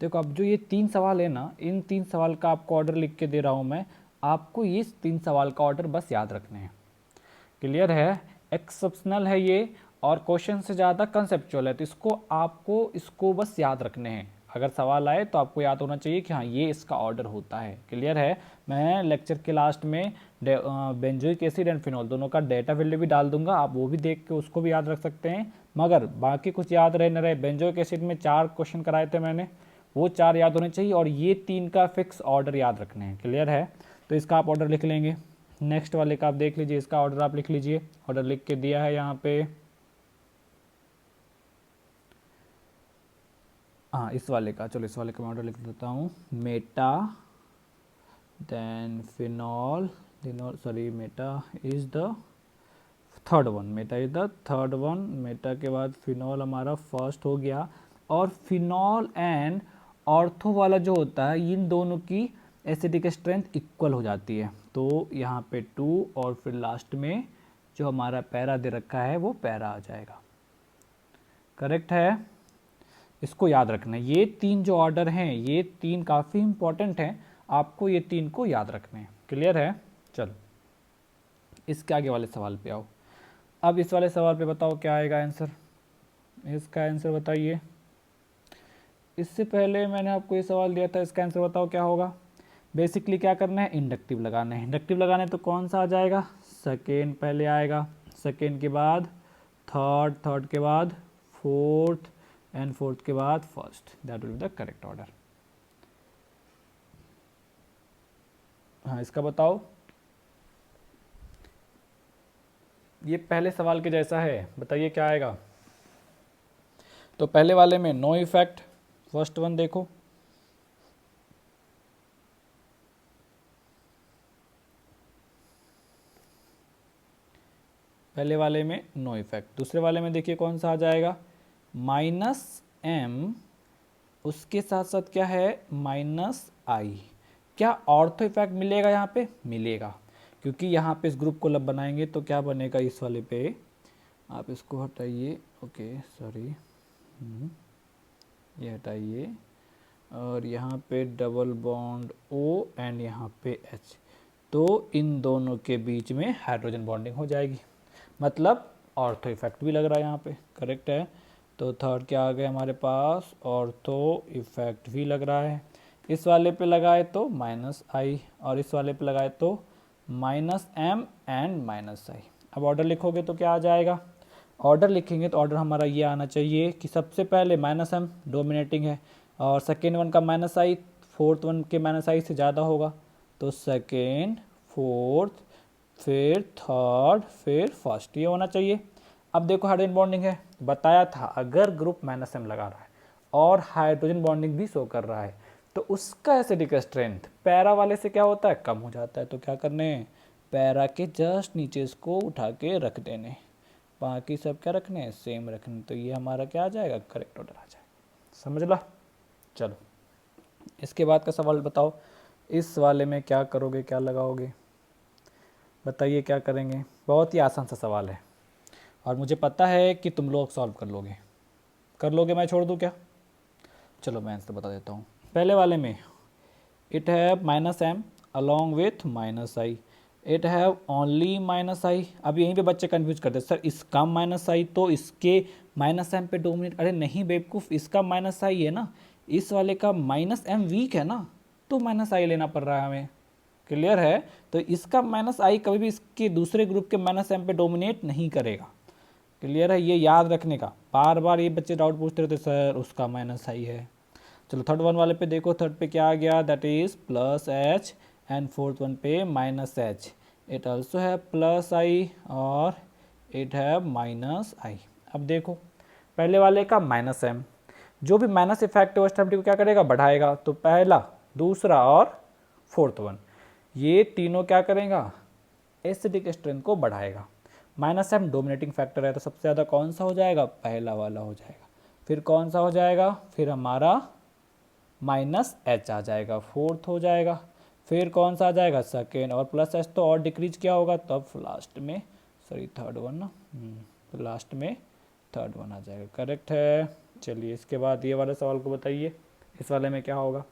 देखो अब जो ये 3 सवाल है ना, इन 3 सवाल का आपको ऑर्डर लिख के दे रहा हूँ मैं, आपको ये 3 सवाल का ऑर्डर बस याद रखने हैं। क्लियर है? एक्सेप्शनल है ये और क्वेश्चन से ज़्यादा कंसेप्चुअल है, तो इसको बस याद रखने हैं। अगर सवाल आए तो आपको याद होना चाहिए कि हाँ ये इसका ऑर्डर होता है। क्लियर है? मैं लेक्चर के लास्ट में बेंजोइक एसिड एंड फिनॉल दोनों का डेटा वैल्यू भी डाल दूंगा, आप वो भी देख के उसको भी याद रख सकते हैं। मगर बाकी कुछ याद रहे न रहे, बेंजोइक एसिड में 4 क्वेश्चन कराए थे मैंने, वो 4 याद होने चाहिए और ये 3 का फिक्स ऑर्डर याद रखने हैं। क्लियर है? तो इसका आप ऑर्डर लिख लेंगे। नेक्स्ट वाले का आप देख लीजिए, इसका ऑर्डर आप लिख लीजिए, ऑर्डर लिख के दिया है यहाँ पे। हाँ इस वाले का, चलो इस वाले का मैं ऑर्डर लिख देता हूँ। Meta then phenol, sorry meta is the third one, meta is the third one, meta के बाद फिनॉल हमारा फर्स्ट हो गया। और फिनॉल एंड ऑर्थो वाला जो होता है, इन दोनों की एसिडिक स्ट्रेंथ इक्वल हो जाती है, तो यहाँ पे 2 और फिर लास्ट में जो हमारा पैरा दे रखा है वो पैरा आ जाएगा। करेक्ट है? इसको याद रखना है। ये 3 जो ऑर्डर हैं ये 3 काफ़ी इंपॉर्टेंट हैं, आपको ये 3 को याद रखने हैं। क्लियर है? चलो इसके आगे वाले सवाल पे आओ। अब इस वाले सवाल पे बताओ क्या आएगा आंसर, इसका आंसर बताइए। इससे पहले मैंने आपको ये सवाल दिया था, इसका आंसर बताओ क्या होगा। बेसिकली क्या करना है, इंडक्टिव लगाना है। इंडक्टिव लगाने तो कौन सा आ जाएगा, सेकेंड पहले आएगा, सेकेंड के बाद थर्ड, थर्ड के बाद फोर्थ एंड फोर्थ के बाद first, that will be the correct order. हाँ इसका बताओ। ये पहले सवाल के जैसा है, बताइए क्या आएगा। तो पहले वाले में नो इफेक्ट, फर्स्ट वन देखो, पहले वाले में नो इफेक्ट। दूसरे वाले में देखिए कौन सा आ जाएगा, -m, उसके साथ साथ क्या है -i। क्या ऑर्थो इफेक्ट मिलेगा यहाँ पे, मिलेगा, क्योंकि यहाँ पे इस ग्रुप को लब बनाएंगे तो क्या बनेगा इस वाले पे, आप इसको हटाइए, ओके सॉरी, ये हटाइए, और यहाँ पे डबल बॉन्ड O एंड यहाँ पे H, तो इन दोनों के बीच में हाइड्रोजन बॉन्डिंग हो जाएगी, मतलब ऑर्थो इफेक्ट भी लग रहा है यहाँ पे। करेक्ट है? तो थर्ड क्या आ गया हमारे पास, ऑर्थो इफेक्ट भी लग रहा है। इस वाले पे लगाए तो -i और इस वाले पे लगाए तो -m एंड -i। अब ऑर्डर लिखोगे तो क्या आ जाएगा, ऑर्डर लिखेंगे तो ऑर्डर हमारा ये आना चाहिए कि सबसे पहले -m डोमिनेटिंग है और सेकेंड वन का -i फोर्थ वन के -i से ज़्यादा होगा, तो सेकेंड, फोर्थ, फिर थर्ड, फिर फर्स्ट, ये होना चाहिए। अब देखो हाइड्रोजन बॉन्डिंग है, बताया था अगर ग्रुप -m लगा रहा है और हाइड्रोजन बॉन्डिंग भी शो कर रहा है तो उसका एसिडिक स्ट्रेंथ पैरा वाले से क्या होता है, कम हो जाता है। तो क्या करने, पैरा के जस्ट नीचे इसको उठा के रख देने, बाकी सब क्या रखने हैं, सेम रखने। तो ये हमारा क्या आ जाएगा, करेक्ट ऑर्डर आ जाएगा। समझ ला? चलो इसके बाद का सवाल बताओ, इस वाले में क्या करोगे, क्या लगाओगे, बताइए क्या करेंगे। बहुत ही आसान सा सवाल है और मुझे पता है कि तुम लोग सॉल्व कर लोगे, कर लोगे, मैं छोड़ दूँ क्या। चलो मैं आंसर बता देता हूँ। पहले वाले में it have -m along with -i, it have only -i। अब यहीं पे बच्चे कंफ्यूज करते हैं, सर इसका -i तो इसके -m पे डोमिनेट, अरे नहीं बेवकूफ़, इसका -i है ना, इस वाले का -m वीक है ना, तो -i लेना पड़ रहा है हमें। क्लियर है? तो इसका -i कभी भी इसके दूसरे ग्रुप के -m पे डोमिनेट नहीं करेगा। क्लियर है? ये याद रखने का, बार बार ये बच्चे डाउट पूछते रहते सर उसका -i है। चलो थर्ड वन वाले पे देखो, थर्ड पे क्या आ गया, that is +h and fourth one पे -h, इट ऑल्सो है +i और इट है -i। अब देखो पहले वाले का -m, जो भी माइनस इफेक्ट है वो स्टेबिलिटी को क्या करेगा, बढ़ाएगा। तो पहला, दूसरा और फोर्थ वन, ये तीनों क्या करेगा, एसिडिक स्ट्रेंथ को बढ़ाएगा। -m डोमिनेटिंग फैक्टर है तो सबसे ज़्यादा कौन सा हो जाएगा, पहला वाला हो जाएगा। फिर कौन सा हो जाएगा, फिर हमारा -h आ जाएगा, फोर्थ हो जाएगा। फिर कौन सा आ जाएगा, सेकेंड, और +h तो और डिक्रीज क्या होगा, तब लास्ट में, सॉरी थर्ड वन ना, तो लास्ट में थर्ड वन आ जाएगा। करेक्ट है? चलिए इसके बाद ये वाले सवाल को बताइए, इस वाले में क्या होगा?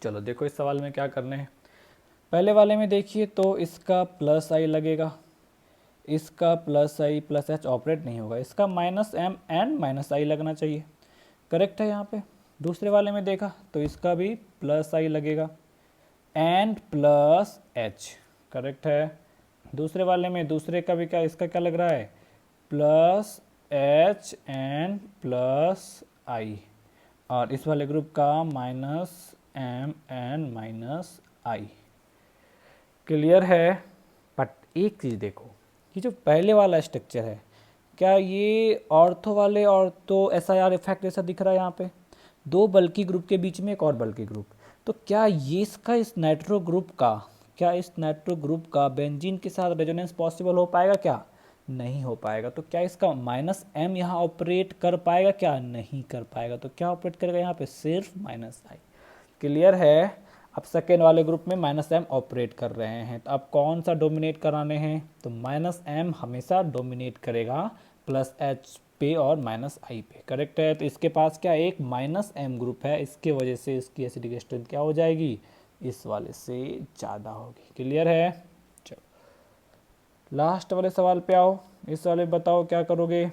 चलो देखो इस सवाल में क्या करने हैं। पहले वाले में देखिए तो इसका प्लस आई लगेगा, इसका प्लस आई प्लस एच ऑपरेट नहीं होगा, इसका माइनस एम एंड माइनस आई लगना चाहिए। करेक्ट है यहाँ पे। दूसरे वाले में देखा तो इसका भी प्लस आई लगेगा एंड प्लस एच। करेक्ट है। दूसरे वाले में दूसरे का भी क्या, इसका क्या लग रहा है? Plus H and plus I. और इस वाले ग्रुप का minus M and minus I. Clear है। बट एक चीज़ देखो, ये जो पहले वाला स्ट्रक्चर है, क्या ये ऑर्थो वाले ऑर्थो SIR इफेक्ट जैसा दिख रहा है? यहाँ पे दो बल्कि ग्रुप के बीच में एक और बल्कि ग्रुप, तो क्या ये इसका इस नाइट्रो ग्रुप का, क्या इस नाइट्रो ग्रुप का बेंजीन के साथ रेजोनेंस पॉसिबल हो पाएगा? क्या नहीं हो पाएगा। तो क्या इसका माइनस एम यहाँ ऑपरेट कर पाएगा? क्या नहीं कर पाएगा। तो क्या ऑपरेट करेगा यहाँ पे? सिर्फ माइनस आई। क्लियर है। अब सेकेंड वाले ग्रुप में माइनस एम ऑपरेट कर रहे हैं, तो अब कौन सा डोमिनेट कराने हैं? तो माइनस एम हमेशा डोमिनेट करेगा प्लस एच पे और माइनस आई पे। करेक्ट है। तो इसके पास क्या, एक माइनस एम ग्रुप है, इसके वजह से इसकी एसिडिक स्ट्रेंथ क्या हो जाएगी? इस वाले से ज़्यादा होगी। क्लियर है। चलो लास्ट वाले सवाल पे आओ। इस वाले बताओ क्या करोगे?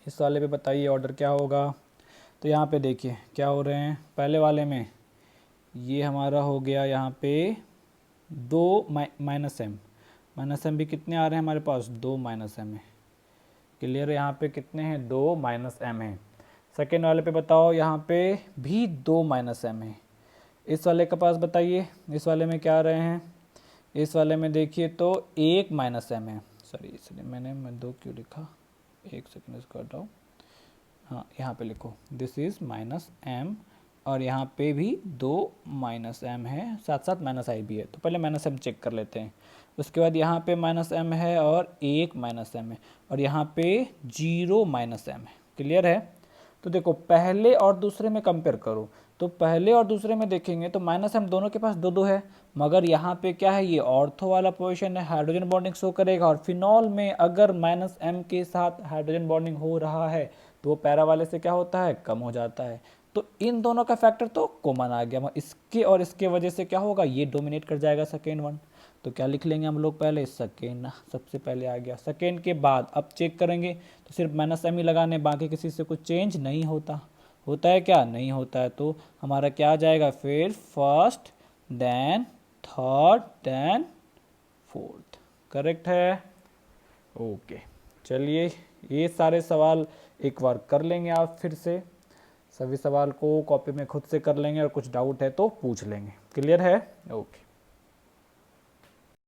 इस वाले पे बताइए ऑर्डर क्या होगा। तो यहाँ पे देखिए क्या हो रहे हैं। पहले वाले में ये हमारा हो गया यहाँ पे दो माइनस एम भी कितने आ रहे हैं हमारे पास? दो माइनस एम है। क्लियर है। यहाँ पे कितने हैं? दो माइनस एम है। सेकेंड वाले पे बताओ, यहाँ पे भी दो माइनस एम है। इस वाले के पास बताइए, इस वाले में क्या आ रहे हैं? इस वाले में देखिए तो एक माइनस एम है। सॉरी, इसलिए मैं दो क्यों लिखा, एक सेकेंड इसको हटाओ। हाँ, यहाँ पे लिखो दिस इज माइनस एम, और यहाँ पे भी दो माइनस एम है, साथ साथ माइनस आई भी है। तो पहले माइनस एम चेक कर लेते हैं। उसके बाद यहाँ पे माइनस एम है और एक माइनस एम है, और यहाँ पे जीरो माइनस एम है। क्लियर है। तो देखो पहले और दूसरे में कंपेयर करो, तो पहले और दूसरे में देखेंगे तो माइनस एम दोनों के पास दो दो है, मगर यहाँ पे क्या है, ये ऑर्थो वाला पोजीशन है, हाइड्रोजन बॉन्डिंग शो करेगा। और फिनॉल में अगर माइनस एम के साथ हाइड्रोजन बॉन्डिंग हो रहा है तो वो पैरा वाले से क्या होता है? कम हो जाता है। तो इन दोनों का फैक्टर तो कॉमन आ गया, इसके और इसके वजह से क्या होगा? ये डोमिनेट कर जाएगा सेकेंड वन। तो क्या लिख लेंगे हम लोग? पहले सेकेंड सबसे पहले आ गया। सेकेंड के बाद अब चेक करेंगे तो सिर्फ माइनस एम ही लगाने, बाकी किसी से कुछ चेंज नहीं होता। होता है क्या? नहीं होता है। तो हमारा क्या आ जाएगा फिर? First, then third, then fourth. Correct है। ओके, चलिए ये सारे सवाल एक बार कर लेंगे आप फिर से, सभी सवाल को कॉपी में खुद से कर लेंगे, और कुछ डाउट है तो पूछ लेंगे। क्लियर है। ओके।